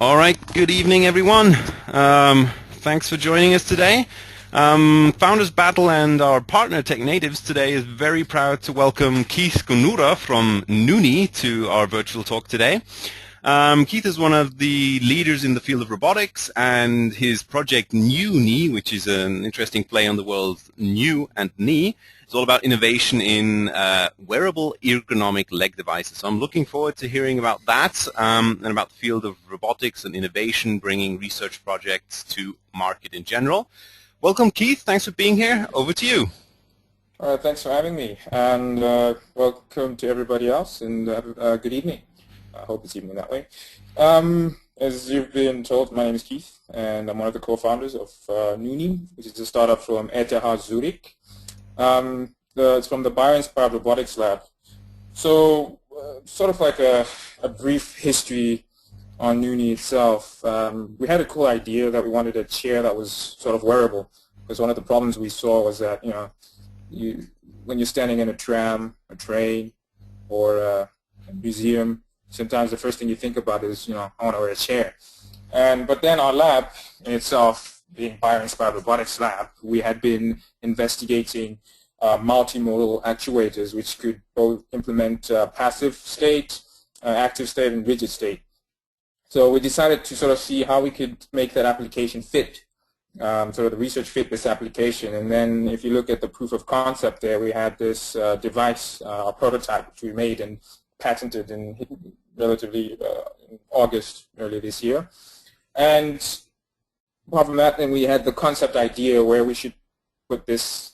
All right, good evening, everyone. Thanks for joining us today. Founders Battle and our partner Tech Natives today is very proud to welcome Keith Gunura from Noonee to our virtual talk today. Keith is one of the leaders in the field of robotics, and his project Noonee, which is an interesting play on the word new and knee, is all about innovation in wearable ergonomic leg devices. So I'm looking forward to hearing about that and about the field of robotics and innovation, bringing research projects to market in general. Welcome, Keith. Thanks for being here. Over to you. All right, thanks for having me, and welcome to everybody else, and good evening. I hope it's evening that way. As you've been told, my name is Keith, and I'm one of the co-founders of Noonee, which is a startup from ETH Zurich. It's from the Bio-Inspired Robotics Lab. So, sort of like a brief history on Noonee itself. We had a cool idea that we wanted a chair that was sort of wearable, because one of the problems we saw was that, when you're standing in a tram, a train, or a museum, sometimes the first thing you think about is, I want to wear a chair. But then our lab in itself, being Bio-Inspired Robotics Lab, we had been investigating multimodal actuators, which could both implement passive state, active state, and rigid state. So we decided to sort of see how we could make that application fit, sort of the research fit this application. And then if you look at the proof of concept there, we had this device, a prototype, which we made and patented in relatively in August earlier this year. And apart from that, then we had the concept idea where we should put this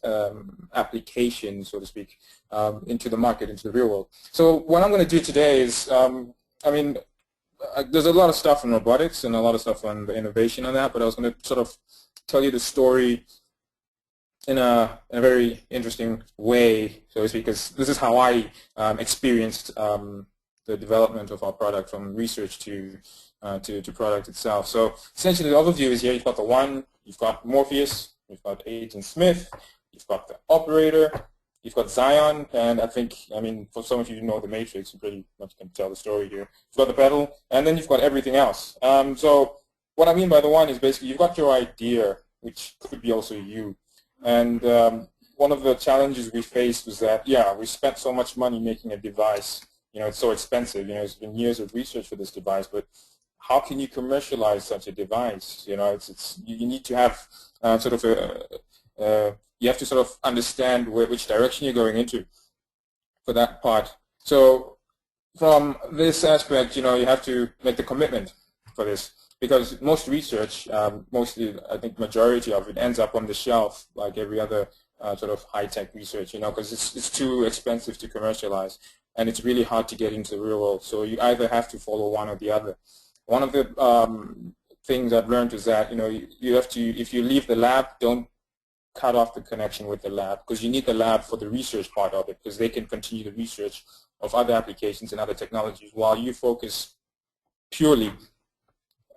application, so to speak, into the market, into the real world. So what I'm going to do today is, there's a lot of stuff in robotics and a lot of stuff on the innovation on that, but I was going to sort of tell you the story in a very interesting way, so to speak, because this is how I experienced the development of our product from research to product itself. So essentially the overview is here. You've got the one, you've got Morpheus, you've got Agent Smith, you've got the operator, you've got Zion, and for some of you who know the Matrix, you pretty much can tell the story here. You've got the pedal, and then you've got everything else. So what I mean by the one is basically you've got your idea, which could be also you. And one of the challenges we faced was that, we spent so much money making a device. It's so expensive. It's been years of research for this device, but how can you commercialize such a device? You need to have you have to sort of understand which direction you're going into for that part. So from this aspect, you have to make the commitment for this, because most research, mostly I think majority of it ends up on the shelf like every other sort of high-tech research, because it's too expensive to commercialize, and it's really hard to get into the real world. So you either have to follow one or the other. One of the things I've learned is that, you have to, if you leave the lab, don't cut off the connection with the lab, because you need the lab for the research part of it, because they can continue the research of other applications and other technologies while you focus purely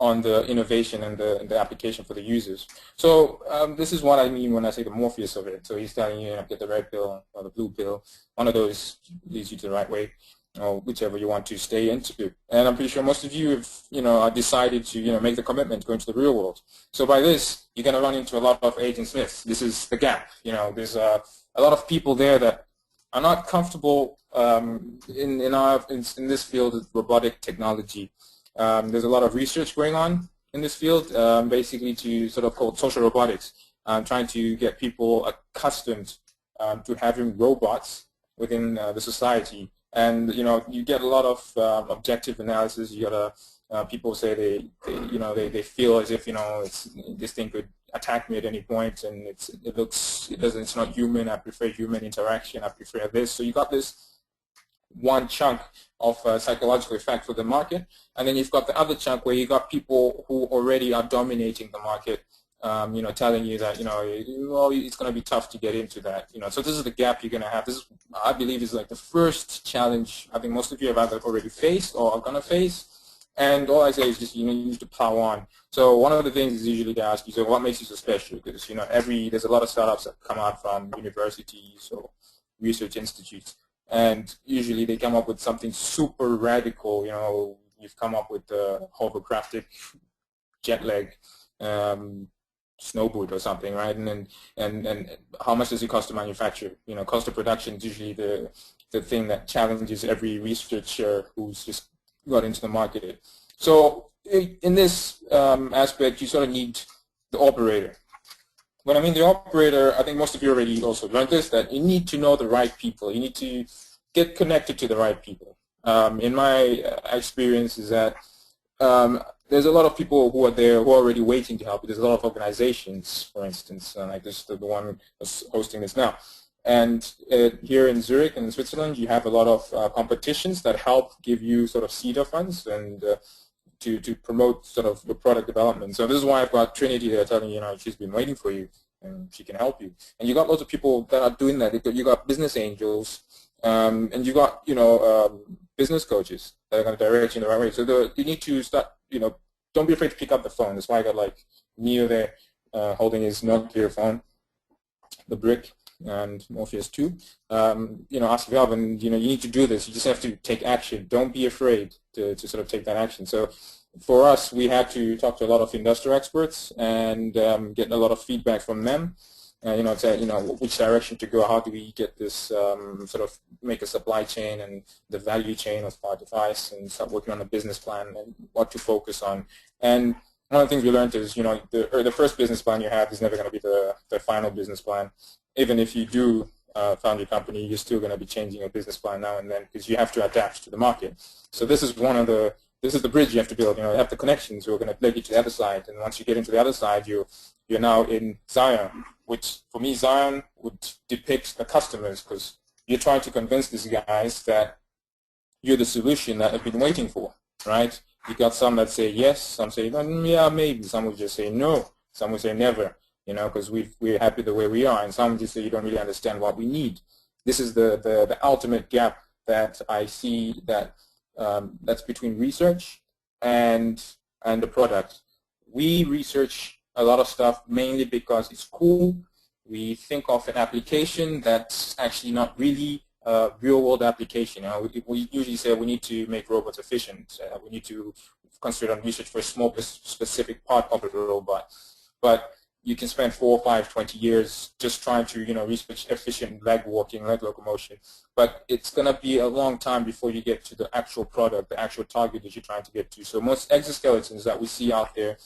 on the innovation and the application for the users. So this is what I mean when I say the Morpheus of it. So he's telling you, get the red pill or the blue pill. One of those leads you to the right way, or whichever you want to stay into. And I'm pretty sure most of you have, are decided to, make the commitment to go into the real world. So by this, you're going to run into a lot of Agent Smiths. This is the gap. There's a lot of people there that are not comfortable in this field of robotic technology. There's a lot of research going on in this field, basically to sort of called social robotics, trying to get people accustomed to having robots within the society. And you get a lot of objective analysis. You got people say they feel as if this thing could attack me at any point, and it's not human. I prefer human interaction. I prefer this. So you got this one chunk of psychological effect for the market, and then you've got the other chunk where you got people who already are dominating the market, telling you that it's going to be tough to get into that. So this is the gap you're going to have. This is, I believe, is like the first challenge I think most of you have either already faced or are going to face. And all I say is just you need to plow on. So one of the things is usually to ask you, so what makes you so special? Because there's a lot of startups that come out from universities or research institutes, and usually they come up with something super radical, you've come up with the hovercraftic jet lag snowboard or something, right? And how much does it cost to manufacture? You know, cost of production is usually the thing that challenges every researcher who's just got into the market. So in this aspect, you sort of need the operator. When I mean the operator, I think most of you already also learned this, that you need to know the right people. You need to get connected to the right people. In my experience is that there's a lot of people who are there who are already waiting to help. There's a lot of organizations, for instance, like this, the one that's hosting this now. And here in Zurich in Switzerland, you have a lot of competitions that help give you sort of seeder funds and to promote sort of the product development. So this is why I've got Trinity there telling you, she's been waiting for you and she can help you. And you got lots of people that are doing that. You got business angels, and you got business coaches that are going to direct you in the right way. So you need to start, don't be afraid to pick up the phone. That's why I got like Neo there holding his Nokia phone, the brick, and Morpheus 2. Ask for help, and you need to do this. You just have to take action. Don't be afraid to sort of take that action. So for us, we had to talk to a lot of industrial experts and get a lot of feedback from them. Say, which direction to go, how do we get this sort of make a supply chain and the value chain of our device, and start working on a business plan and what to focus on. And one of the things we learned is, the first business plan you have is never going to be the final business plan. Even if you do found your company, you're still going to be changing your business plan now and then because you have to adapt to the market. So this is the bridge you have to build. You have the connections who are going to take you to the other side, and once you get into the other side, you're now in Zion, which for me, Zion would depict the customers, because you're trying to convince these guys that you're the solution that they've been waiting for, right? You got some that say yes, some say yeah, maybe, some will just say no, some will say never, because we're happy the way we are, and some just say you don't really understand what we need. This is the ultimate gap that I see that's between research and the product. We research a lot of stuff mainly because it's cool. We think of an application that's actually not really a real-world application. We usually say we need to make robots efficient. We need to concentrate on research for a small specific part of the robot. But you can spend 4, 5, 20 years just trying to research efficient leg walking, leg locomotion. But it's going to be a long time before you get to the actual product, the actual target that you're trying to get to. So most exoskeletons that we see out there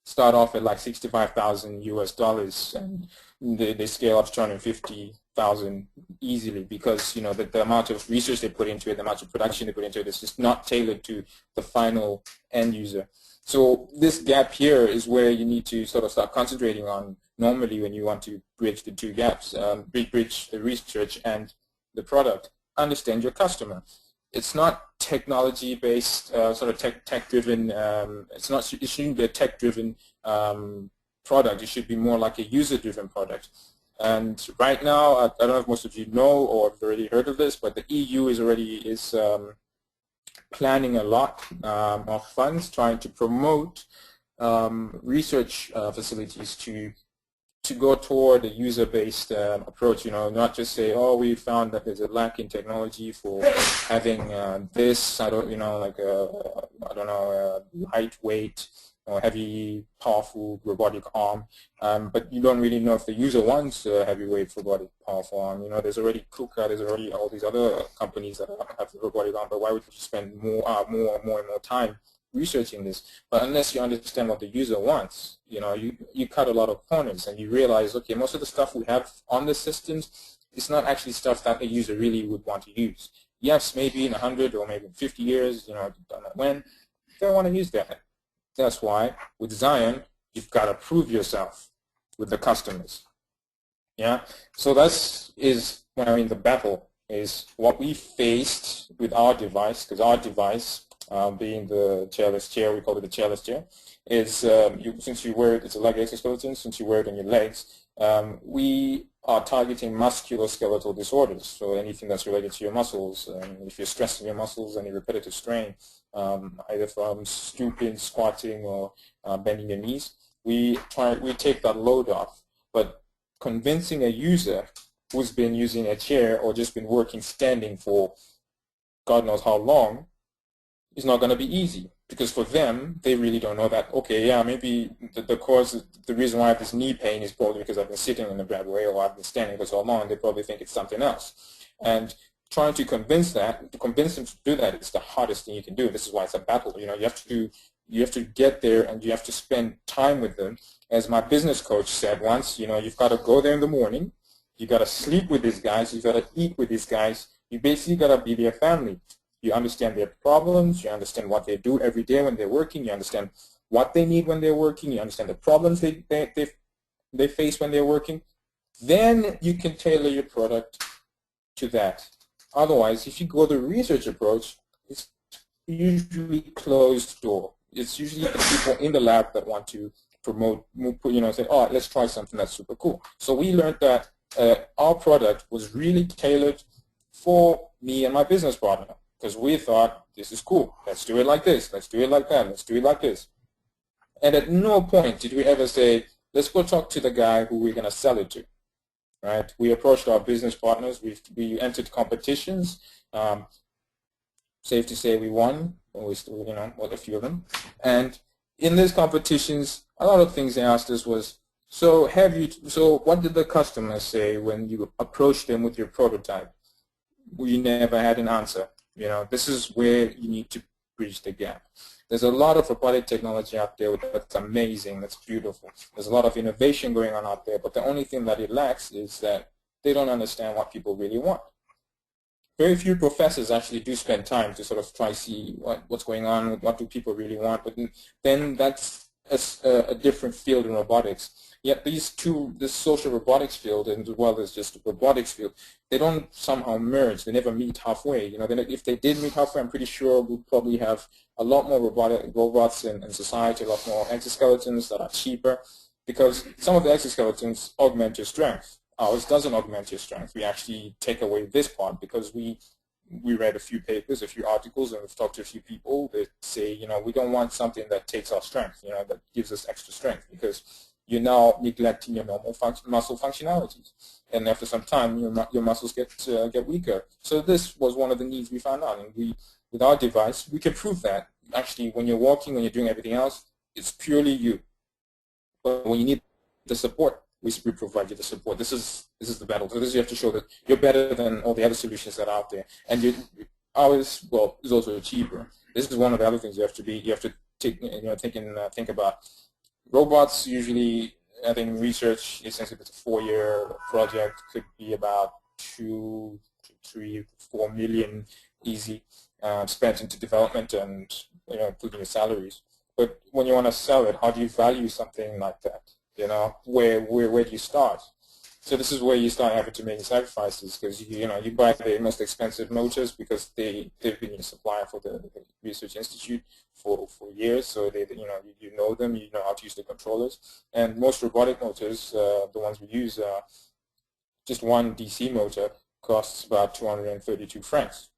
start off at like $65,000 US, and they scale up to 250,000 easily, because the amount of research they put into it, the amount of production they put into it is just not tailored to the final end user. So this gap here is where you need to sort of start concentrating on normally when you want to bridge the two gaps, bridge the research and the product. Understand your customer. It's not technology-based, sort of tech-driven. It shouldn't be a tech-driven product. It should be more like a user-driven product. And right now, I don't know if most of you know or have already heard of this, but the EU is planning a lot of funds trying to promote research facilities to go toward a user-based approach, not just say, oh, we found that there's a lack in technology for having this, lightweight or heavy, powerful robotic arm, but you don't really know if the user wants a heavyweight robotic powerful arm. There's already KUKA, there's already all these other companies that have the robotic arm, but why would you spend more and more time researching this? But unless you understand what the user wants, you cut a lot of corners, and you realize, okay, most of the stuff we have on the systems is not actually stuff that a user really would want to use. Yes, maybe in 100 or maybe in 50 years, I don't know when, they want to use that. That's why with Zion, you've got to prove yourself with the customers. Yeah, so that is when the battle is what we faced with our device, because our device, being the chairless chair, we call it the chairless chair, is since you wear it, it's a leg exoskeleton, since you wear it on your legs, we are targeting musculoskeletal disorders, so anything that's related to your muscles. If you're stressing your muscles, any repetitive strain, either from stooping, squatting, or bending your knees, we take that load off. But convincing a user who's been using a chair or just been working standing for God knows how long, is not going to be easy, because for them, they really don't know that, okay, yeah, maybe the reason why I have this knee pain is probably because I've been sitting in a bad way or I've been standing for so long. They probably think it's something else. And trying to convince them to do that is the hardest thing you can do. This is why it's a battle. You have to get there, and you have to spend time with them. As my business coach said once, you've got to go there in the morning, you got to sleep with these guys, you got to eat with these guys. You basically got to be their family. You understand their problems, you understand what they do every day when they're working, you understand what they need when they're working, you understand the problems they face when they're working. Then you can tailor your product to that. Otherwise, if you go the research approach, it's usually closed door. It's usually the people in the lab that want to promote, say, oh, let's try something that's super cool. So we learned that our product was really tailored for me and my business partner, because we thought, this is cool, let's do it like this, let's do it like that, let's do it like this. And at no point did we ever say, let's go talk to the guy who we're going to sell it to. Right? We approached our business partners. We entered competitions. Safe to say we won. We still, a few of them. And in these competitions, a lot of things they asked us was, so what did the customers say when you approached them with your prototype? We never had an answer. This is where you need to bridge the gap. There's a lot of robotic technology out there that's amazing, that's beautiful. There's a lot of innovation going on out there, but the only thing that it lacks is that they don't understand what people really want. Very few professors actually do spend time to sort of try to see what's going on, what do people really want, but then that's a different field in robotics. Yet this social robotics field and as well as just robotics field, they don't somehow merge. They never meet halfway. If they did meet halfway, I'm pretty sure we'll probably have a lot more robots in society, a lot more exoskeletons that are cheaper, because some of the exoskeletons augment your strength. Ours doesn't augment your strength. We actually take away this part, because we read a few papers, a few articles, and we've talked to a few people that say, we don't want something that takes our strength, that gives us extra strength, because you're now neglecting your normal muscle functionalities. And after some time, your muscles get weaker. So this was one of the needs we found out. And with our device, we can prove that. Actually, when you're walking, when you're doing everything else, it's purely you. But when you need the support, we provide you the support. This is the battle. So you have to show that you're better than all the other solutions that are out there. And ours, is also cheaper. This is one of the other things you have to think about. Robots usually, I think research, since it's a 4-year project, could be about 2 to 3, 4 million easy spent into development and including your salaries. But when you want to sell it, how do you value something like that? Where do you start? So this is where you start having to make sacrifices, because you buy the most expensive motors because they've been your supplier for the research institute for years, so you know them, you know how to use the controllers. And most robotic motors, the ones we use, just one DC motor costs about 232 francs.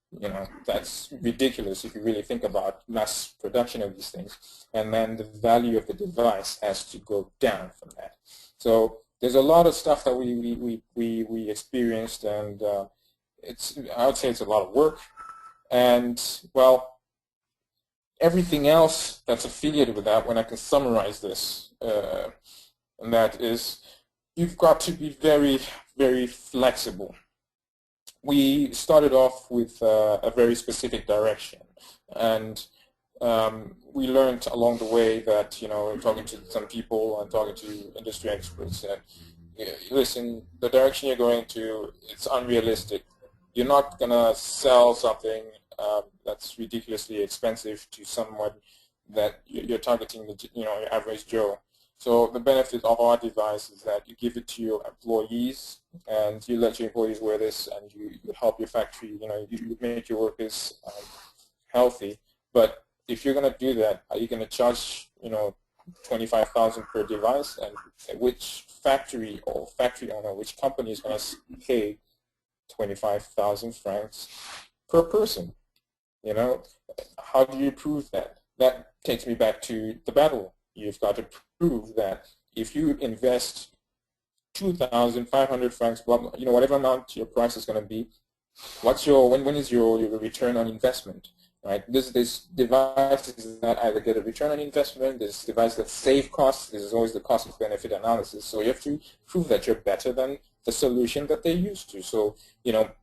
That's ridiculous if you really think about mass production of these things. And then the value of the device has to go down from that. So there's a lot of stuff that we experienced, and I would say it's a lot of work. And everything else that's affiliated with that, when I can summarize this, and that is, you've got to be very, very flexible. We started off with a very specific direction, and we learned along the way that, talking to some people and talking to industry experts, that, listen, the direction you're going to, it's unrealistic. You're not going to sell something that's ridiculously expensive to someone that you're targeting, your average Joe. So the benefit of our device is that you give it to your employees, and you let your employees wear this, and you help your factory, you make your workers healthy. But if you're going to do that, are you going to charge, 25,000 per device? And which factory or factory owner, which company is going to pay 25,000 francs per person? How do you prove that? That takes me back to the battle. You've got to prove that if you invest 2,500 francs, whatever amount your price is going to be, when is your return on investment? right? This devices that either get a return on investment, this device that save costs, this is always the cost benefit analysis. So you have to prove that you're better than the solution that they used to. So,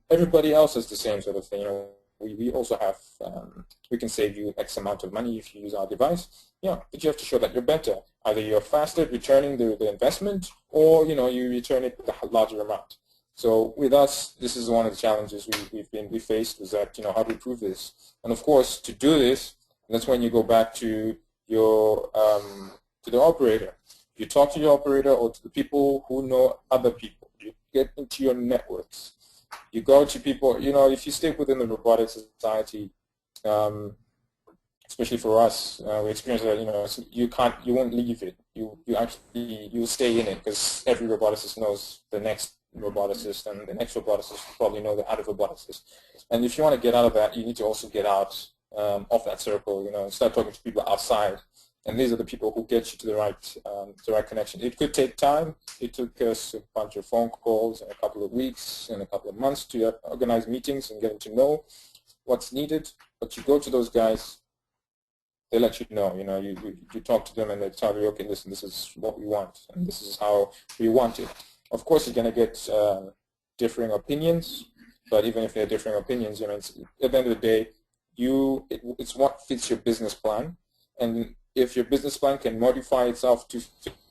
everybody else has the same sort of thing. We also have, we can save you X amount of money if you use our device. Yeah, but you have to show that you're better. Either you're faster at returning the investment, or you return it with a larger amount. So with us, this is one of the challenges we faced, is that how do we prove this? And of course, to do this, that's when you go back to your to the operator. You talk to your operator or to the people who know other people. You get into your networks. You go to people. If you stick within the robotics society, especially for us, we experience that you won't leave it. You'll stay in it, because every roboticist knows the next roboticist, and the next roboticist will probably know the other roboticist. And if you want to get out of that, you need to also get out of that circle. Start talking to people outside, and these are the people who get you to the right connection. It could take time. It took us a bunch of phone calls and a couple of weeks and a couple of months to organize meetings and getting to know what's needed. But you go to those guys, they let you know. You talk to them, and they tell you, okay, listen, this is what we want, and this is how we want it. Of course, you're going to get differing opinions, but even if they're differing opinions, at the end of the day, it's what fits your business plan. And if your business plan can modify itself to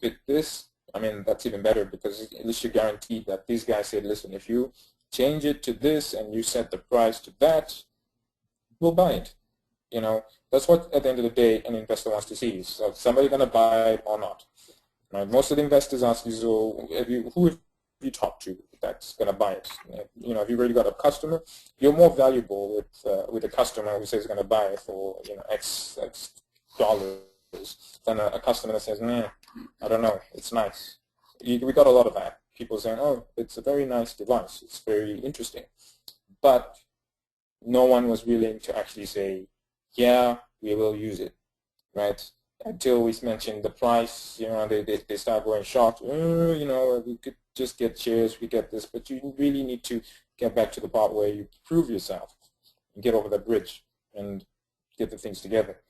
fit this, that's even better, because at least you're guaranteed that these guys said, listen, if you change it to this and you set the price to that, we'll buy it. That's what, at the end of the day, an investor wants to see. So somebody going to buy it or not. Right? Most of the investors ask you, so who have you talked to that's going to buy it? If you've already got a customer, you're more valuable with a customer who says he's going to buy it for X dollars than a customer that says, I don't know, it's nice. We got a lot of that. People saying, oh, it's a very nice device, it's very interesting. But no one was willing to actually say, yeah, we will use it, right? Until we mentioned the price, they start going shocked. We could just get shares, we get this, but you really need to get back to the part where you prove yourself and get over that bridge and get the things together.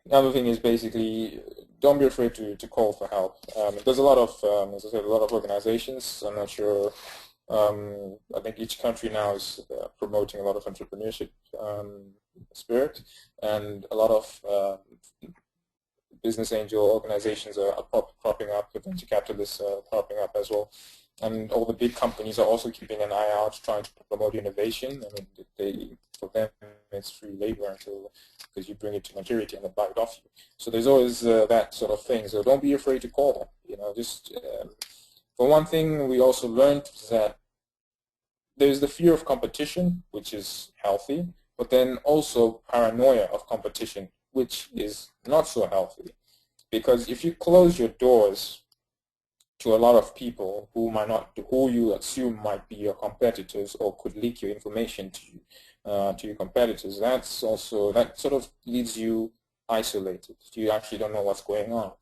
Another thing is basically, don't be afraid to call for help. There's a lot of, as I said, a lot of organizations. I'm not sure. I think each country now is promoting a lot of entrepreneurship spirit, and a lot of business angel organizations are cropping up, venture capitalists are cropping up as well. And all the big companies are also keeping an eye out, trying to promote innovation. For them, it's free labor because you bring it to maturity and they buy it off you. So there's always that sort of thing. So don't be afraid to call them. For one thing, we also learned that there's the fear of competition, which is healthy, but then also paranoia of competition, which is not so healthy. Because if you close your doors to a lot of people who you assume might be your competitors or could leak your information to your competitors, that sort of leaves you isolated. You actually don't know what's going on.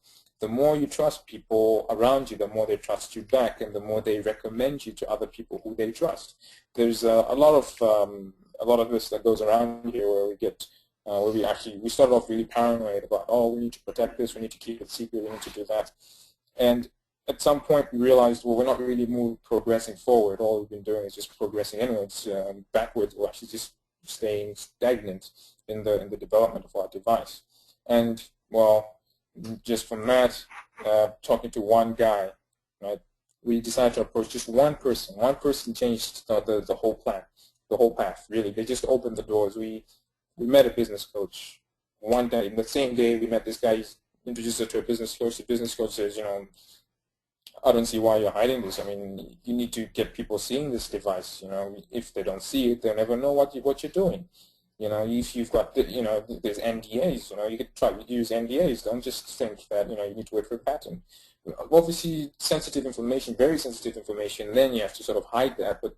The more you trust people around you, the more they trust you back, and the more they recommend you to other people who they trust. There's a lot of this that goes around here where we get where we started off really paranoid about, oh, we need to protect this, we need to keep it secret, we need to do that. And at some point we realized, well, we're not really progressing forward. All we've been doing is just progressing inwards, backwards, or actually just staying stagnant in the development of our device. And, well, just from that, talking to one guy, right, we decided to approach just one person. One person changed the whole plan, the whole path, really. They just opened the doors. We met a business coach. One day, in the same day, we met this guy. He introduced us to a business coach. The business coach says, I don't see why you're hiding this. You need to get people seeing this device. If they don't see it, they'll never know what you're doing. If you've got, there's NDAs. You could try to use NDAs. Don't just think that you need to wait for a patent. Obviously, sensitive information, very sensitive information. Then you have to sort of hide that. But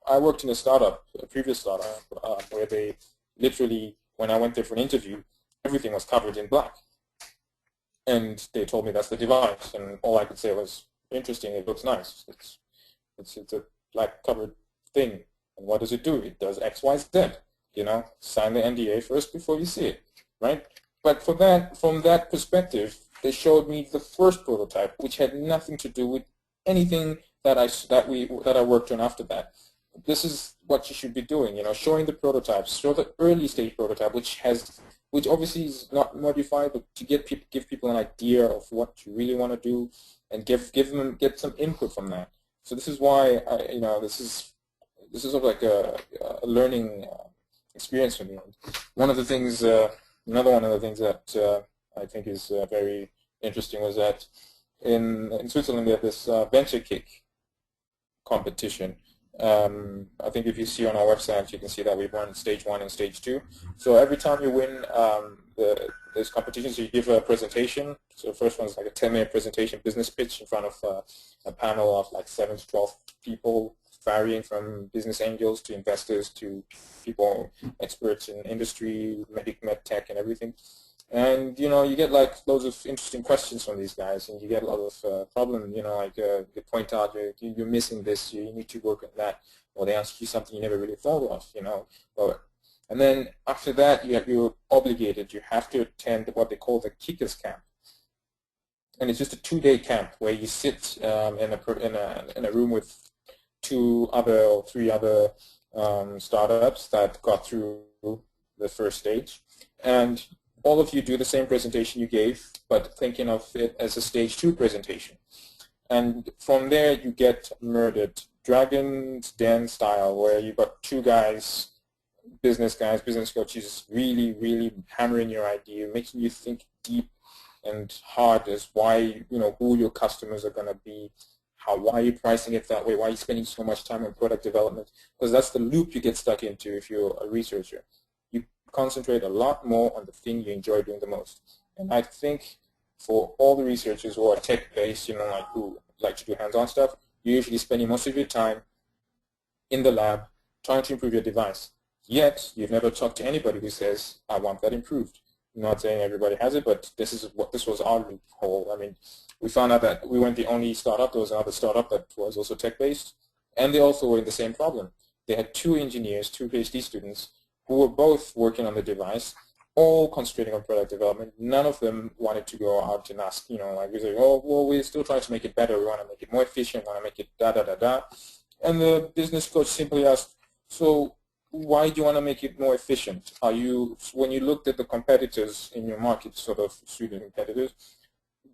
I worked in a previous startup, where they literally, when I went there for an interview, everything was covered in black. And they told me that's the device, and all I could say was, interesting, it looks nice. It's a black covered thing. And what does it do? It does X, Y, Z. sign the NDA first before you see it, right? But from that perspective, they showed me the first prototype, which had nothing to do with anything that I worked on after that. This is what you should be doing, showing the prototypes, show the early stage prototype, which obviously is not modified, but to give people an idea of what you really want to do, and get some input from that. So this is why this is sort of like a learning experience for me. One of the things, another one of the things that I think is very interesting was that in Switzerland we have this venture kick competition. I think if you see on our website, you can see that we've won stage 1 and stage 2. So every time you win these competitions, you give a presentation. So the first one is like a 10-minute presentation, business pitch in front of a panel of like 7 to 12 people, varying from business angels to investors to people, experts in industry, med tech and everything. And you get like loads of interesting questions from these guys, and you get a lot of problems. Like they point out you're missing this, you need to work on that, or they ask you something you never really thought of. And then after that, you're obligated. You have to attend what they call the Kickers Camp, and it's just a 2-day camp where you sit in a room with 2 other or 3 other startups that got through the first stage, and all of you do the same presentation you gave, but thinking of it as a stage 2 presentation. And from there you get murdered, Dragon's Den style, where you've got 2 guys, business coaches, really, really hammering your idea, making you think deep and hard as why, who your customers are going to be, why are you pricing it that way, why are you spending so much time on product development, because that's the loop you get stuck into if you're a researcher. Concentrate a lot more on the thing you enjoy doing the most. And I think for all the researchers who are tech-based, like who like to do hands-on stuff, you're usually spending most of your time in the lab trying to improve your device. Yet, you've never talked to anybody who says, I want that improved. I'm not saying everybody has it, but this was our loophole. I mean, we found out that we weren't the only startup. There was another startup that was also tech-based, and they also were in the same problem. They had 2 engineers, 2 PhD students, who were both working on the device, all concentrating on product development. None of them wanted to go out and ask, like we say, oh, well, we're still trying to make it better. We want to make it more efficient. We want to make it da-da-da-da. And the business coach simply asked, so why do you want to make it more efficient? When you looked at the competitors in your market, sort of student competitors,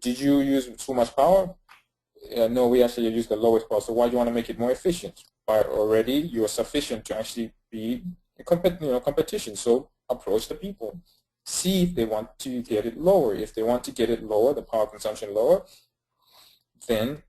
did you use too much power? No, we actually use the lowest power. So why do you want to make it more efficient? Already you are sufficient to actually be competition. So approach the people, see if they want to get it lower. If they want to get it lower, the power consumption lower, then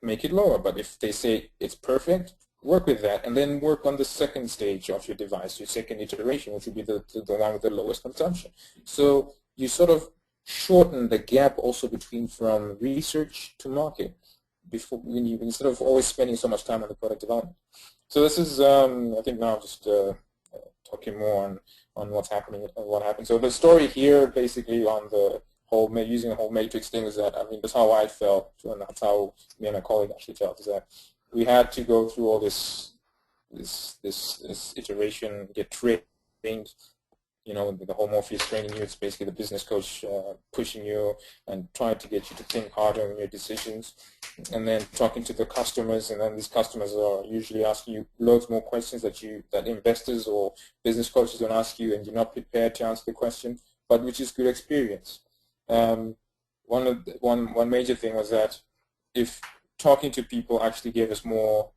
make it lower. But if they say it's perfect, work with that, and then work on the second stage of your device, your second iteration, which would be the one with the lowest consumption. So you sort of shorten the gap also between from research to market, instead of always spending so much time on the product development. So this is, I think now just talking more on what's happening and what happened. So the story here, basically, on the whole using the whole matrix thing, is that, I mean, that's how I felt, and that's how me and my colleague actually felt, is that we had to go through all this iteration, get trained. The whole Morpheus training you, it's basically the business coach pushing you and trying to get you to think harder on your decisions, and then talking to the customers, and then these customers are usually asking you loads more questions that investors or business coaches don't ask you, and you're not prepared to answer the question, but which is good experience. One major thing was that if talking to people actually gave us more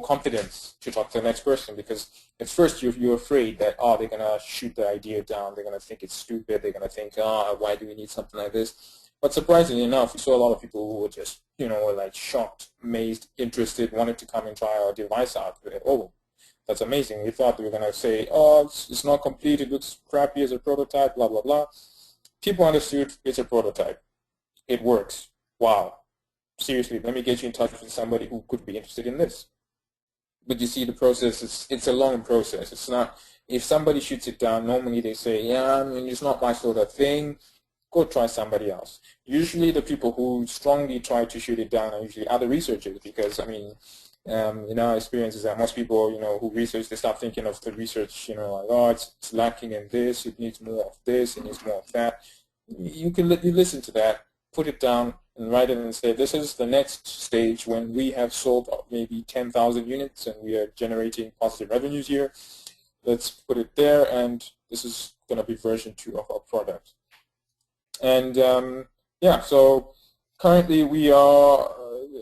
confidence to talk to the next person, because at first you're afraid that, oh, they're going to shoot the idea down, they're going to think it's stupid, they're going to think, oh, why do we need something like this? But surprisingly enough, we saw a lot of people who were just, were like shocked, amazed, interested, wanted to come and try our device out. Oh, that's amazing. We thought we were going to say, oh, it's not complete, it looks crappy as a prototype, blah, blah, blah. People understood it's a prototype. It works. Wow. Seriously, let me get you in touch with somebody who could be interested in this. But you see, the process, it's a long process. It's not, if somebody shoots it down, normally they say, yeah, I mean, it's not my sort of thing, go try somebody else. Usually the people who strongly try to shoot it down are usually other researchers, because, I mean, in our experience is that most people, who research, they start thinking of the research, like, oh, it's lacking in this, it needs more of this, it needs more of that. You listen to that, put it down, and write it and say, this is the next stage when we have sold maybe 10,000 units and we are generating positive revenues here. Let's put it there, and this is going to be version 2 of our product. And yeah, so currently we are,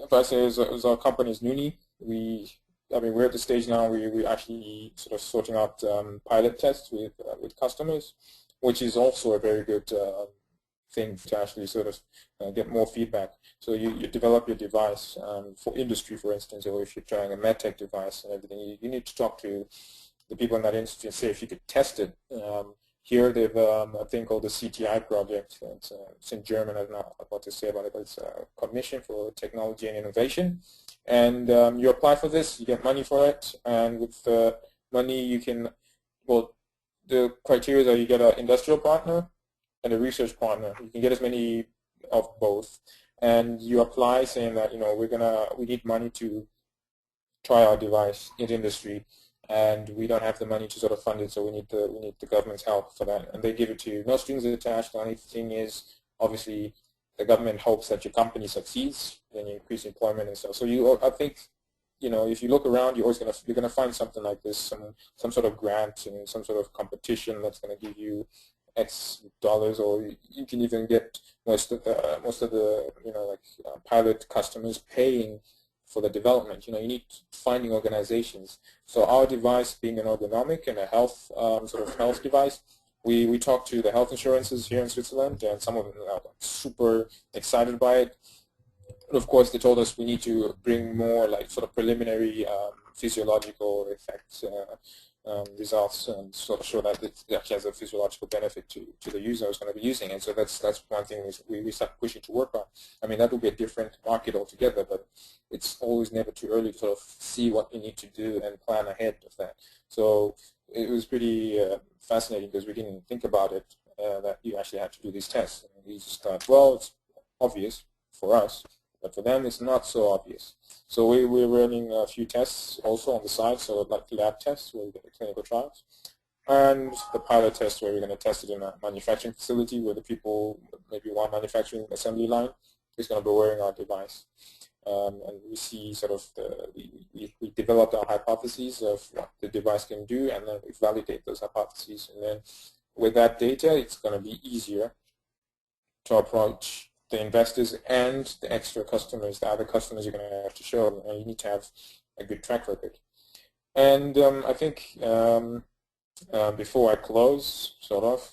if I say as our company is Noonee, we're at the stage now we actually sort of sorting out pilot tests with customers, which is also a very good thing to actually sort of get more feedback. So you develop your device for industry, for instance, or if you're trying a medtech device and everything, you need to talk to the people in that industry and say if you could test it. Here they've a thing called the CTI project. It's in German. I don't know what to say about it, but it's a Commission for Technology and Innovation. And you apply for this, you get money for it, and with the money you can, well, the criteria are you get an industrial partner and a research partner. You can get as many of both, and you apply saying that we need money to try our device in industry, and we don't have the money to sort of fund it, so we need the government's help for that, and they give it to you. No strings attached. The only thing is, obviously, the government hopes that your company succeeds, then you increase employment and stuff. So I think, if you look around, you're gonna find something like this, some sort of grant and some sort of competition that's gonna give you X dollars, or you can even get most of the pilot customers paying for the development. You need finding organizations. So our device being an ergonomic and a health sort of health device, we talked to the health insurances here in Switzerland, and some of them are super excited by it. But of course, they told us we need to bring more sort of preliminary physiological effects results and sort of show that it actually has a physiological benefit to the user who's going to be using it. So that's one thing we start pushing to work on. I mean, that will be a different market altogether, but it's always never too early to sort of see what you need to do and plan ahead of that. So it was pretty fascinating because we didn't think about it, that you actually have to do these tests. And we just thought, well, it's obvious for us, but for them it's not so obvious. So we're running a few tests also on the side, so like lab tests where we get the clinical trials, and the pilot test where we're going to test it in a manufacturing facility where the people, maybe one manufacturing assembly line, is going to be wearing our device. And we see sort of we developed our hypotheses of what the device can do, and then we validate those hypotheses. And then with that data, it's going to be easier to approach the investors and the extra customers, the other customers you're going to have to show, and you need to have a good track record. And I think before I close, sort of,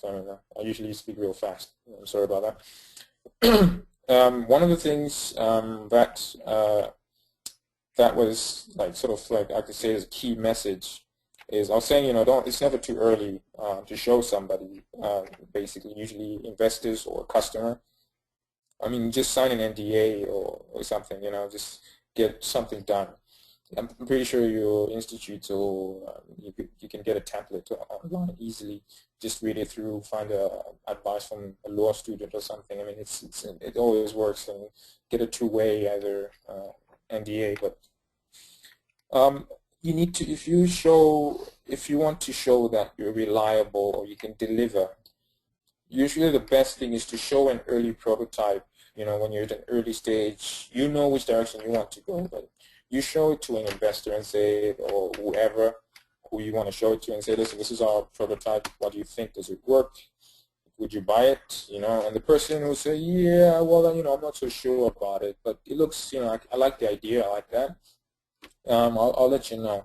I usually speak real fast. I'm sorry about that. One of the things that was sort of I could say is a key message is I was saying, it's never too early to show somebody, basically, usually investors or a customer. I mean, just sign an NDA or something, just get something done. I'm pretty sure your institute or you can get a template online easily. Just read it through, find advice from a law student or something. I mean, it always works, and get a two-way either NDA. But you need to, if you want to show that you're reliable or you can deliver, usually the best thing is to show an early prototype. When you're at an early stage, you know which direction you want to go, but you show it to an investor and say, or whoever who you want to show it to, and say, listen, this is our prototype. What do you think? Does it work? Would you buy it? And the person will say, yeah, well, I'm not so sure about it, but it looks, I like the idea. I like that. I'll let you know.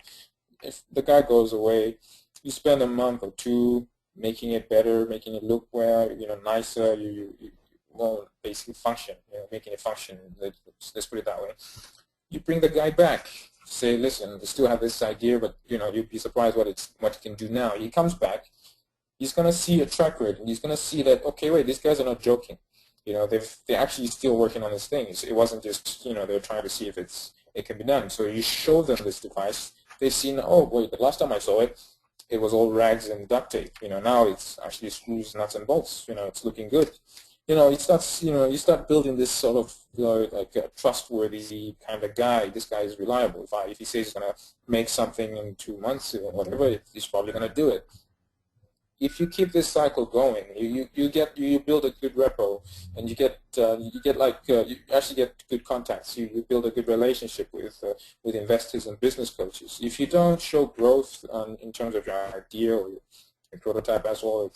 If the guy goes away, you spend a month or two making it better, making it look well, nicer. You well, basically function, making it function. Let's put it that way. You bring the guy back, say, listen, we still have this idea, but you'd be surprised what it can do now. He comes back, he's going to see a track record, and he's going to see that, okay, wait, these guys are not joking. They're actually still working on this thing. It wasn't just, they're trying to see if it can be done. So you show them this device. They've seen, oh, wait, the last time I saw it, it was all rags and duct tape. Now it's actually screws, nuts, and bolts. It's looking good. you start building this sort of like a trustworthy kind of guy. This guy is reliable. If he says he's gonna make something in 2 months or whatever, he's probably gonna do it. If you keep this cycle going, you build a good repo, and you actually get good contacts. You build a good relationship with investors and business coaches. If you don't show growth in terms of your idea or your prototype as well,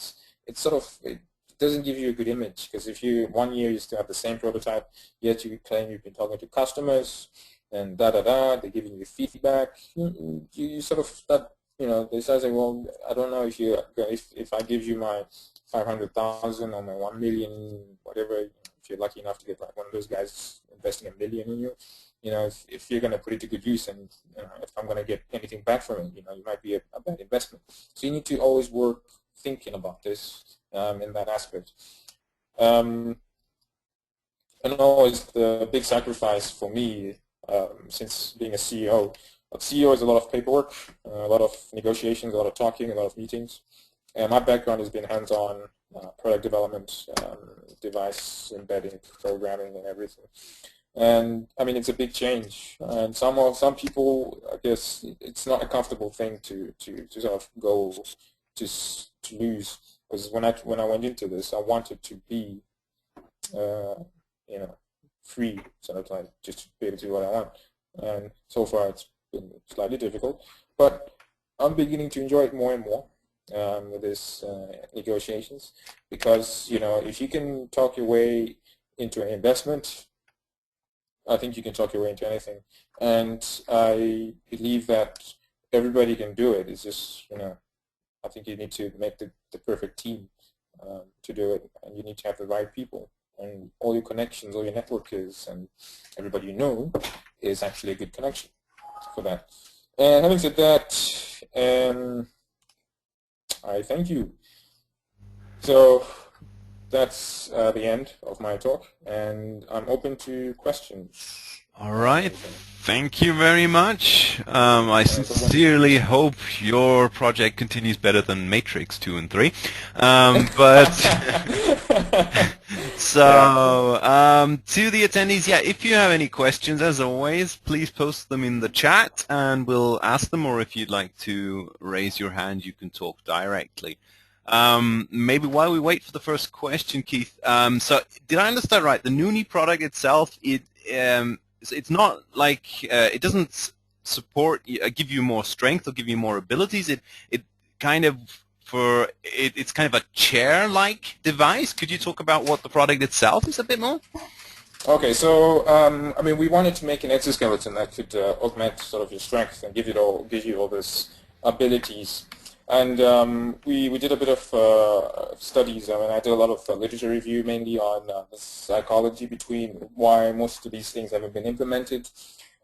it doesn't give you a good image, because if you 1 year you still have the same prototype, yet you claim you've been talking to customers and they're giving you feedback, you sort of start, they start saying, well, I don't know if I give you my 500,000 or my 1 million, whatever, if you're lucky enough to get like one of those guys investing $1 million in you, if you're going to put it to good use, and if I'm going to get anything back from it, it might be a bad investment. So you need to always work thinking about this in that aspect. And always the big sacrifice for me, since being a CEO. CEO is a lot of paperwork, a lot of negotiations, a lot of talking, a lot of meetings. And my background has been hands-on product development, device embedding, programming, and everything. And I mean, it's a big change. And some people, I guess, it's not a comfortable thing to sort of go to lose. Because when I went into this, I wanted to be, free, sort of like just to be able to do what I want. And so far, it's been slightly difficult, but I'm beginning to enjoy it more and more with this negotiations, because if you can talk your way into an investment, I think you can talk your way into anything. And I believe that everybody can do it. It's just I think you need to make the perfect team to do it, and you need to have the right people, and all your connections, all your network and everybody is actually a good connection for that. And having said that, I thank you. So that's the end of my talk, and I'm open to questions. All right. Thank you very much. I sincerely hope your project continues better than Matrix 2 and 3. To the attendees, if you have any questions, as always, please post them in the chat and we'll ask them, or if you'd like to raise your hand, you can talk directly. Maybe while we wait for the first question, Keith, so did I understand right? The Noonee product itself, it's not like it doesn't give you more strength or give you more abilities. It's kind of a chair-like device. Could you talk about what the product itself is a bit more? Okay, so I mean, we wanted to make an exoskeleton that could augment sort of your strength and give you all these abilities. And we did a bit of studies. I mean, I did a lot of literature review, mainly on the psychology between why most of these things haven't been implemented.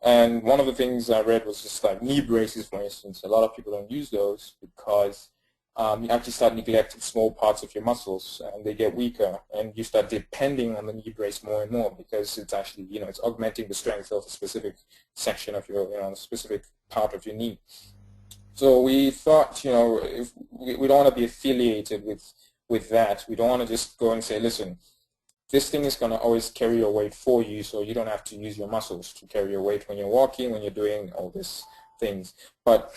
And one of the things I read was just like knee braces, for instance. A lot of people don't use those because you actually start neglecting small parts of your muscles, and they get weaker, and you start depending on the knee brace more and more, because it's actually, it's augmenting the strength of a specific section of your, a specific part of your knee. So we thought, if we don't want to be affiliated with that. We don't want to just go and say, listen, this thing is going to always carry your weight for you, so you don't have to use your muscles to carry your weight when you're walking, when you're doing all these things. But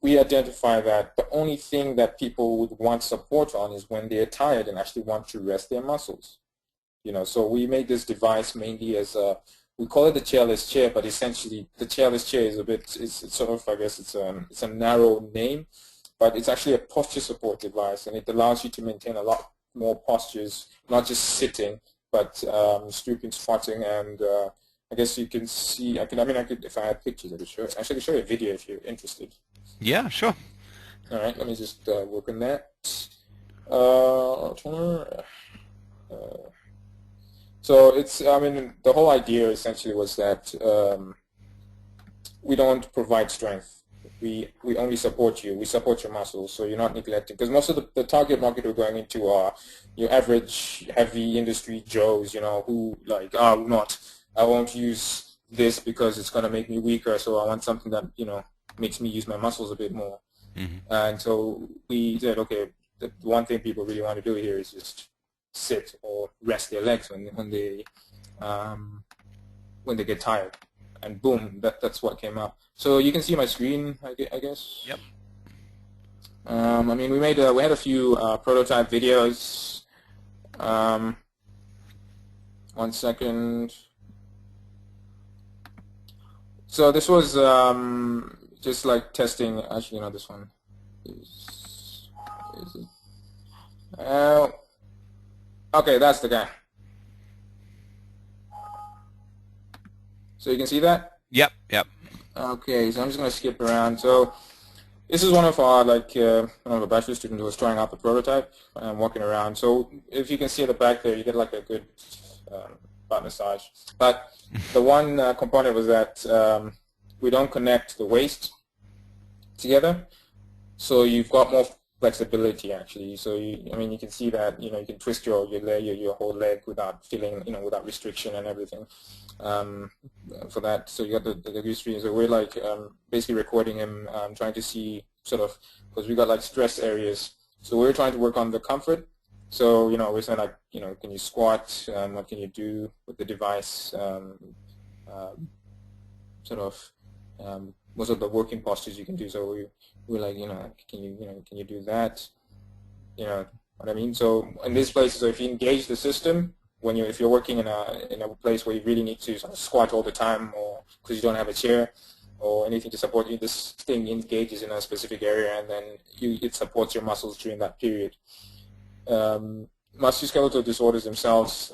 we identify that the only thing that people would want support on is when they're tired and actually want to rest their muscles. So we made this device mainly as we call it the chairless chair, but essentially the chairless chair is it's sort of, I guess it's a narrow name, but it's actually a posture support device, and it allows you to maintain a lot more postures, not just sitting, but stooping, squatting, and I guess you can see, I could, if I had pictures, I could show it. Actually, I could show you a video if you're interested. Yeah, sure. All right, let me just work on that. So it's, the whole idea essentially was that we don't provide strength. We only support you. We support your muscles, so you're not neglecting. Because most of the target market we're going into are your average heavy industry Joes, who like, I won't use this because it's going to make me weaker, so I want something that, makes me use my muscles a bit more. Mm-hmm. And so we said, okay, the one thing people really want to do here is just sit or rest their legs when they get tired, and boom, that's what came out. So you can see my screen, I guess. Yep. I mean, we had a few prototype videos. One second. So this was just like testing. Actually, no, this one is it? Okay, that's the guy. So you can see that? Yep, yep. Okay, so I'm just going to skip around. So this is one of our, one of the bachelor students who was trying out the prototype and walking around. So if you can see at the back there, you get like a good butt massage. But the one component was that we don't connect the waist together, so you've got more flexibility actually. So you can see that you can twist your leg, your whole leg without feeling without restriction and everything for that. So you got the good screen. So we're like basically recording him, trying to see sort of, because we got like stress areas. So we're trying to work on the comfort. So we're saying like can you squat? What can you do with the device? Sort of most of the working postures you can do. So we're like can you do that? You know what I mean? So in this place, so if you engage the system if you're working in a place where you really need to sort of squat all the time, or because you don't have a chair or anything to support you, this thing engages in a specific area, and then it supports your muscles during that period. Musculoskeletal disorders themselves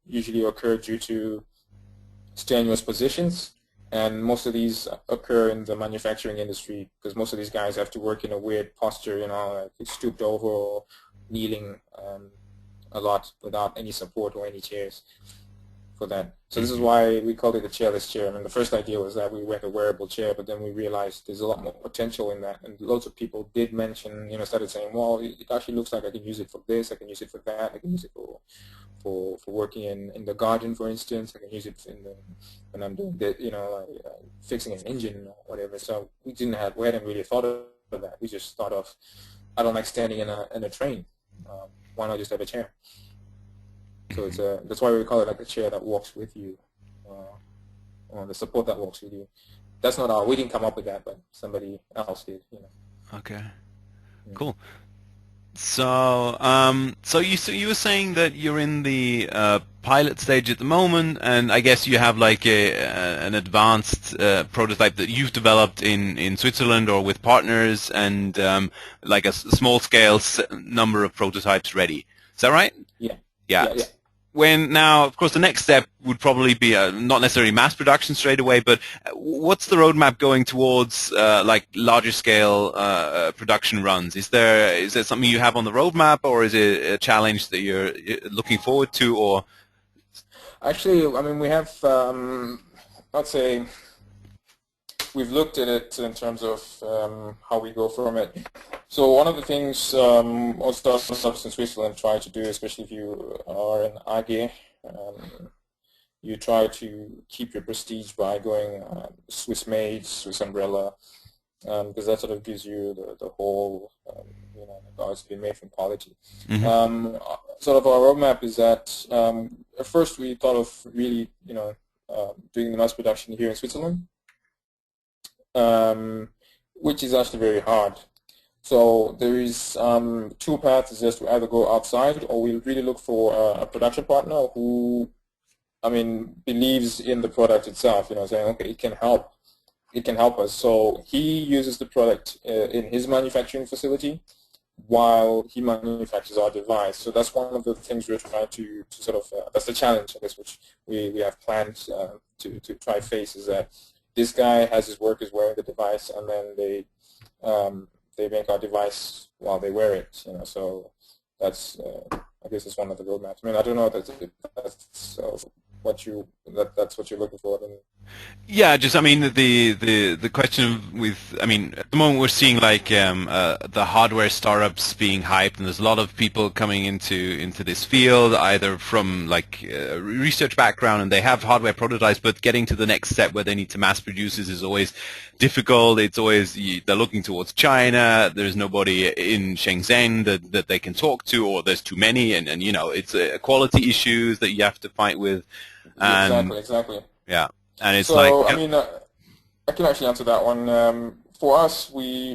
usually occur due to strenuous positions, and most of these occur in the manufacturing industry because most of these guys have to work in a weird posture, like stooped over or kneeling a lot without any support or any chairs for that. So this is why we called it a chairless chair. I mean, the first idea was that we went a wearable chair, but then we realized there's a lot more potential in that, and lots of people did mention, started saying, well, it actually looks like I can use it for this, I can use it for that, I can use it for working in the garden, for instance, I can use it when I'm doing fixing an engine or whatever. So we hadn't really thought of that. We just thought of, I don't like standing in a train. Why not just have a chair? So that's why we call it like a chair that walks with you, or the support that walks with you. That's not we didn't come up with that, but somebody else did. Okay, Yeah. cool. So, so you were saying that you're in the pilot stage at the moment, and I guess you have like an advanced prototype that you've developed in Switzerland or with partners, and like a small scale number of prototypes ready. Is that right? Yeah. Yeah. Yeah. When now, of course, the next step would probably be not necessarily mass production straight away, but what's the roadmap going towards like larger scale production runs? Is there something you have on the roadmap, or is it a challenge that you're looking forward to? Or actually, I mean, we have, I'd say, we've looked at it in terms of how we go from it. So one of the things all startups in Switzerland try to do, especially if you are an AG, you try to keep your prestige by going Swiss made, Swiss umbrella, because that sort of gives you the whole, it's been made from quality. mm-hmm. Sort of our roadmap is that at first we thought of really, doing the mass production here in Switzerland, which is actually very hard. So there is two paths. Is just to either go outside, or we'll really look for a production partner who, believes in the product itself. Saying, okay, it can help us. So he uses the product in his manufacturing facility while he manufactures our device. So that's one of the things we're trying to sort of, that's the challenge, I guess, which we have planned to try face, is that this guy has his workers wearing the device, and then they make our device while they wear it. So that's I guess it's one of the roadmaps. I mean, I don't know if that's what you're looking for. Yeah, just I mean the question with I mean at the moment we're seeing like the hardware startups being hyped, and there's a lot of people coming into this field either from like research background and they have hardware prototypes, but getting to the next step where they need to mass produce this is always difficult. It's always they're looking towards China. There's nobody in Shenzhen that they can talk to, or there's too many, and you know it's quality issues that you have to fight with, Yeah, and exactly, exactly. yeah. And it's like, So, I mean, I can actually answer that one. For us,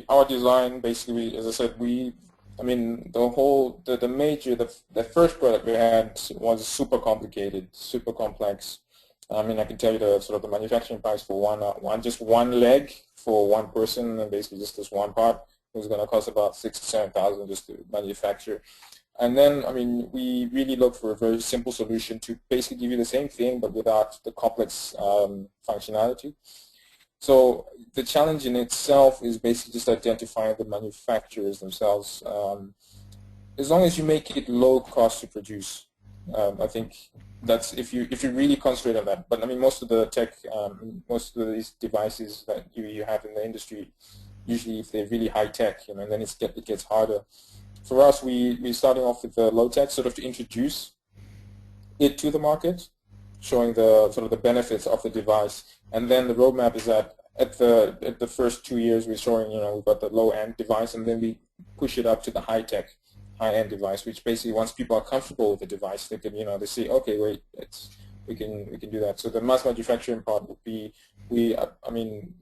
our design basically, as I said, I mean, the first product we had was super complicated, super complex. I mean, I can tell you the sort of the manufacturing price for just one leg for one person, and basically just this one part was going to cost about 6 to 7 thousand just to manufacture. And then, I mean, we really look for a very simple solution to basically give you the same thing, but without the complex functionality. So the challenge in itself is basically just identifying the manufacturers themselves. As long as you make it low cost to produce, I think that's if you really concentrate on that. But I mean, most of the tech, most of these devices that you have in the industry, usually if they're really high tech, you know, and then it gets harder. For us, we're starting off with the low tech, sort of to introduce it to the market, showing the sort of the benefits of the device, and then the roadmap is that at the first 2 years we're showing, you know, we've got the low end device, and then we push it up to the high tech, high end device, which basically once people are comfortable with the device, they can, you know, they say, okay, wait, we can do that. So the mass manufacturing part would be I mean,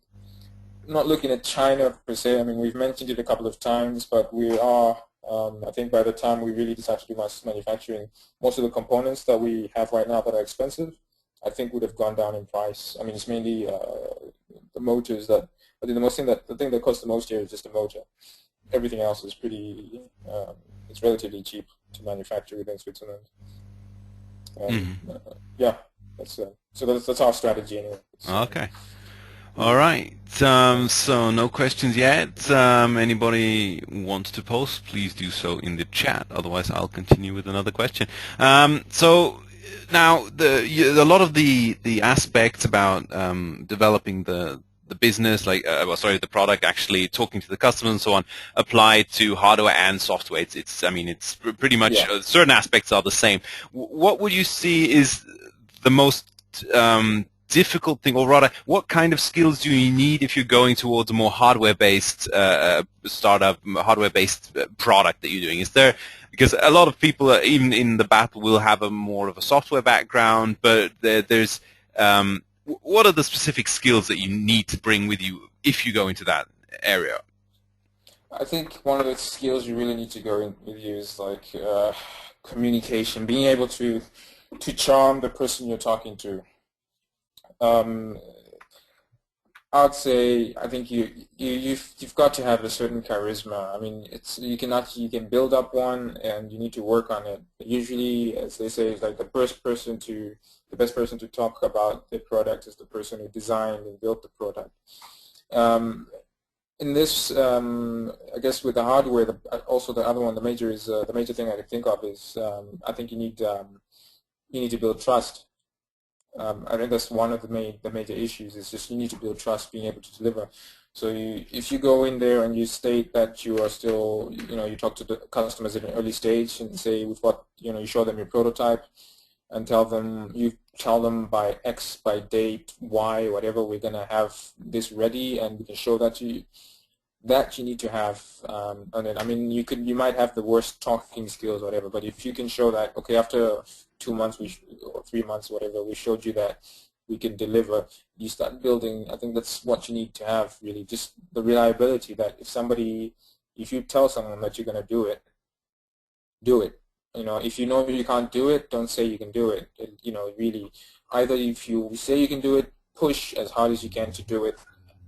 not looking at China per se. I mean, we've mentioned it a couple of times, but we are. I think by the time we really decide to do mass manufacturing, most of the components that we have right now that are expensive, I think would have gone down in price. I mean, it's mainly the motors that. I think the thing that costs the most here is just the motor. Everything else is pretty. It's relatively cheap to manufacture within Switzerland. And mhm. yeah, that's our strategy anyway. Okay. All We, right. So no questions yet. Anybody wants to post, please do so in the chat. Otherwise, I'll continue with another question. So now a lot of the aspects about developing the business, like sorry, the product, actually talking to the customer and so on, apply to hardware and software. It's I mean, it's pretty much yeah. certain aspects are the same. What would you see is the most difficult thing, or rather, what kind of skills do you need if you're going towards a more hardware-based startup, hardware-based product that you're doing? Is there, because a lot of people, even in the battle, will have a more of a software background, but there's what are the specific skills that you need to bring with you if you go into that area? I think one of the skills you really need to go in with you is like communication, being able to charm the person you're talking to. Um, I'd say I think you've got to have a certain charisma. I mean, you can build up one, and you need to work on it. Usually, as they say, it's like the best person to talk about the product is the person who designed and built the product. Um, in this, I guess with the hardware, also the other one, the major thing I can think of is I think you need to build trust. I think that's one of the major issues is just you need to build trust, being able to deliver. So if you go in there and you state that you are still, you know, you talk to the customers at an early stage and say we've got, you know, you show them your prototype and you tell them by X, by date, Y, whatever, we're going to have this ready and we can show that to you. That you need to have, and then I mean you might have the worst talking skills or whatever, but if you can show that, okay, after 2 months or 3 months, whatever, we showed you that we can deliver, you start building. I think that's what you need to have, really, just the reliability that if you tell someone that you're going to do it, do it. You know, if you know you can't do it, don't say you can do it. You know, really, either if you say you can do it, push as hard as you can to do it.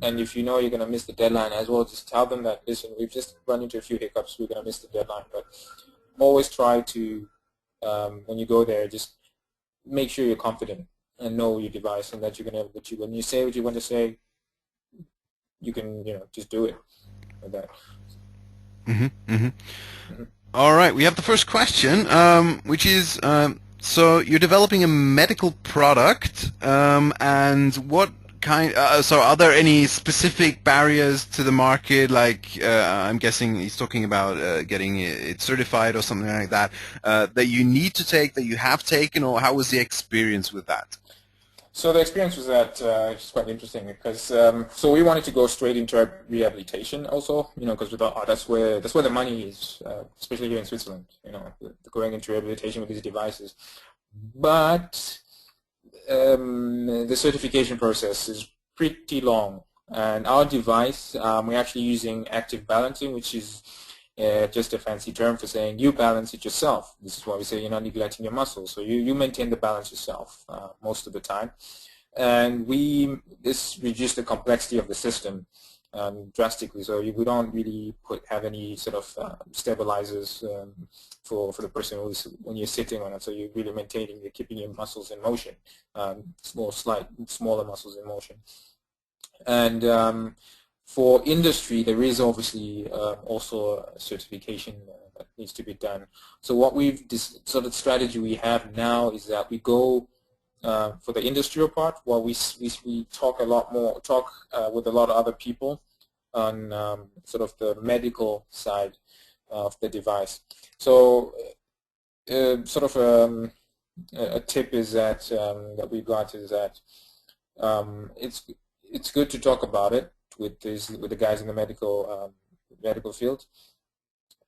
And if you know you're going to miss the deadline as well, just tell them that, listen, we've just run into a few hiccups, we're going to miss the deadline. But always try to, when you go there, just make sure you're confident and know your device and that you're going to, when you say what you want to say, you can, you know, just do it like that. Mm-hmm, mm-hmm. Mm-hmm. All right, we have the first question, which is So you're developing a medical product, and what kind? So are there any specific barriers to the market? Like I'm guessing he's talking about getting it certified or something like that. That you need to take, that you have taken, or how was the experience with that? So the experience was that it's quite interesting because so we wanted to go straight into rehabilitation also, because we thought, oh, that's where the money is, especially here in Switzerland, going into rehabilitation with these devices. But the certification process is pretty long, and our device, we're actually using active balancing, which is just a fancy term for saying you balance it yourself. This is why we say you're not neglecting your muscles. So you maintain the balance yourself most of the time. And this reduced the complexity of the system drastically. So we don't really have any sort of stabilizers for the person when you're sitting on it. So you're really you're keeping your muscles in motion, smaller muscles in motion. And for industry, there is obviously also a certification that needs to be done. So so the strategy we have now is that we go for the industrial part, while we talk with a lot of other people on sort of the medical side of the device. So a tip is that we got is that it's good to talk about it with the guys in the medical field,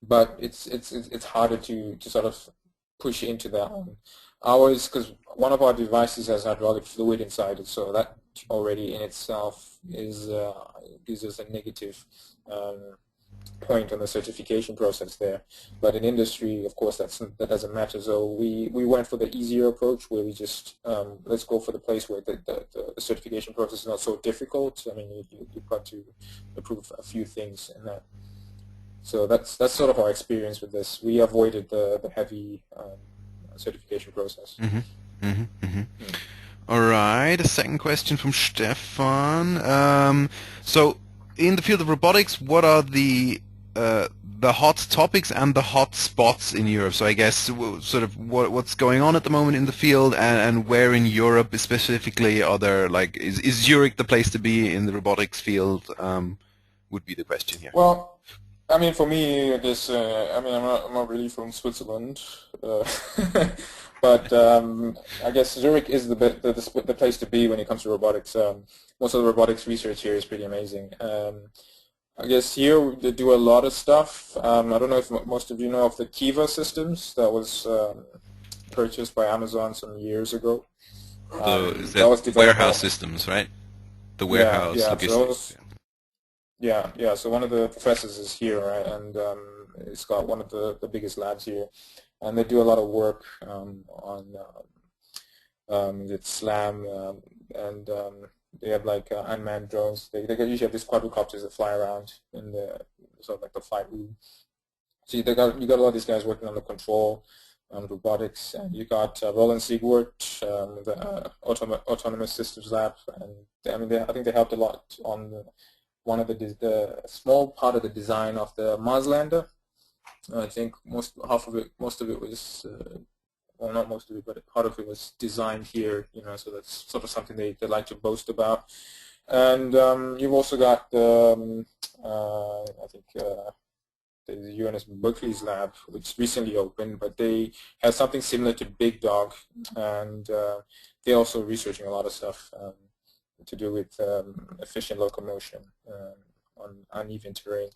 but it's harder to sort of push into that one. Ours, because one of our devices has hydraulic fluid inside it, so that already in itself gives us a negative point on the certification process there. But in industry, of course, that doesn't matter. So we went for the easier approach, where we just let's go for the place where the certification process is not so difficult. I mean, you've got to approve a few things in that. So that's sort of our experience with this. We avoided the heavy certification process. Mm-hmm. Mm-hmm. Mm-hmm. All right. A second question from Stefan. So, in the field of robotics, what are the hot topics and the hot spots in Europe? So, I guess sort of what's going on at the moment in the field, and where in Europe specifically are there, like, is Zurich the place to be in the robotics field? Would be the question here. Well, I mean, for me, I'm not really from Switzerland, but I guess Zurich is the place to be when it comes to robotics. Most of the robotics research here is pretty amazing. I guess here they do a lot of stuff. I don't know if most of you know of the Kiva systems that was purchased by Amazon some years ago. Is that warehouse systems, right? The warehouse logistics. Yeah. So one of the professors is here, right, and it's got one of the biggest labs here, and they do a lot of work on with SLAM, and they have like unmanned drones. They usually have these quadricopters that fly around in the sort of like the flight room. So you got a lot of these guys working on the control, robotics, and you got Roland Siegwart, the autonomous systems lab, and I mean I think they helped a lot on one of the small part of the design of the Mars lander. I think most of it was, well, not most of it, but part of it was designed here. So that's sort of something they like to boast about. And you've also got I think the UNS Berkeley's lab, which recently opened, but they have something similar to Big Dog, and they're also researching a lot of stuff to do with efficient locomotion on uneven terrain.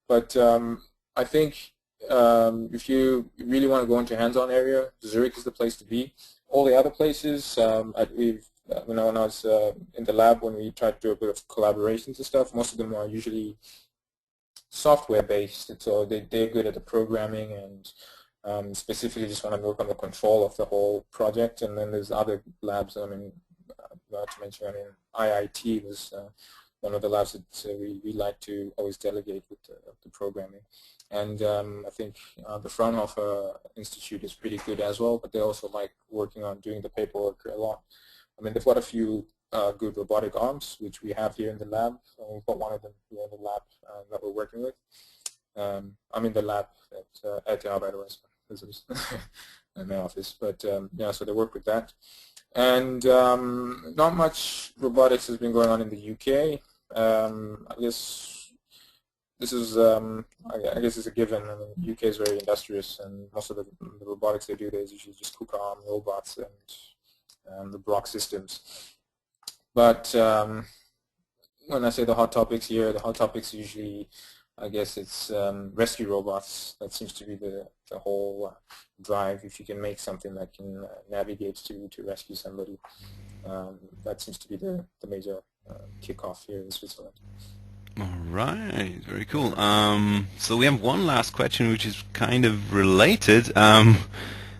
But I think if you really want to go into hands-on area, Zurich is the place to be. All the other places, when I was in the lab, when we tried to do a bit of collaborations and stuff, most of them are usually software-based. So they're good at the programming and specifically just want to work on the control of the whole project. And then there's other labs, not to mention, IIT was one of the labs that we like to always delegate with the programming. And I think the Fraunhofer Institute is pretty good as well, but they also like working on doing the paperwork a lot. I mean, they've got a few good robotic arms, which we have here in the lab. We've got one of them here in the lab that we're working with. I'm in the lab at the by the way. in the office. But yeah, so they work with that. And not much robotics has been going on in the UK. I guess this is, I guess it's a given. I mean, UK is very industrious, and most of the robotics they do there is usually just cook arm robots and the block systems. But when I say the hot topics here, the hot topics usually, I guess it's rescue robots. That seems to be the whole drive. If you can make something that can navigate to rescue somebody, that seems to be the major kickoff here in Switzerland. All right, very cool. So we have one last question, which is kind of related.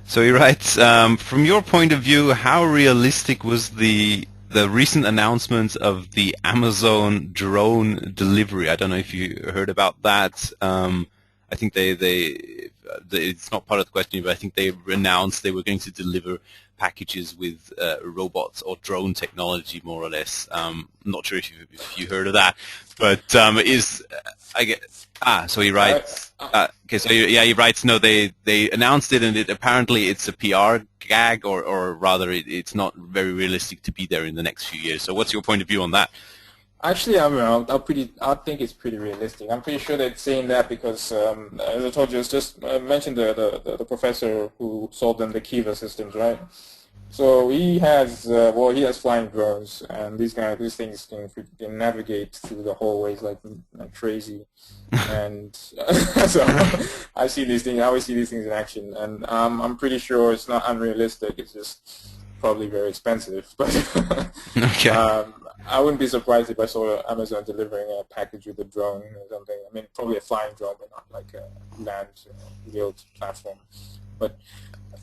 So he writes, from your point of view, how realistic was the recent announcement of the Amazon drone delivery? I don't know if you heard about that. I think they it's not part of the question, but I think they announced they were going to deliver packages with robots or drone technology, more or less. I'm not sure if you heard of that, but I guess. So he writes. Okay, so he writes. No, they announced it, and apparently it's a PR gag, or rather, it's not very realistic to be there in the next few years. So, what's your point of view on that? Actually, I think it's pretty realistic. I'm pretty sure they're saying that because, as I told you, it's just mentioned the professor who sold them the Kiva systems, right? So he has he has flying drones, and these things can navigate through the hallways like crazy. And so I see these things. I always see these things in action, and I'm pretty sure it's not unrealistic. It's just probably very expensive, but Okay. I wouldn't be surprised if I saw Amazon delivering a package with a drone or something. I mean, probably a flying drone, but not like a land-wheeled platform. But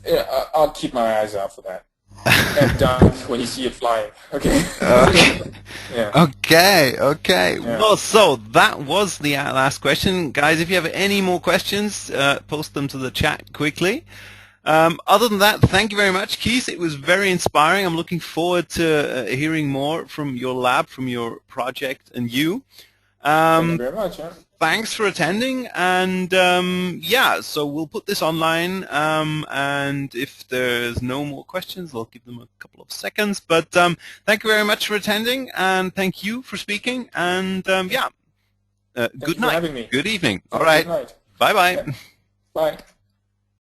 yeah, I'll keep my eyes out for that. And down when you see it flying. Okay. Okay. Yeah. Okay. Yeah. Well, so that was the last question, guys. If you have any more questions, post them to the chat quickly. Other than that, thank you very much, Keith. It was very inspiring. I'm looking forward to hearing more from your lab, from your project, and you. Thank you very much. Yeah. Thanks for attending, and yeah, so we'll put this online, and if there's no more questions, I'll give them a couple of seconds. But thank you very much for attending, and thank you for speaking, and yeah, Thank good you for night. having me. Good evening. All Good right. night. Bye-bye. Yeah. Bye.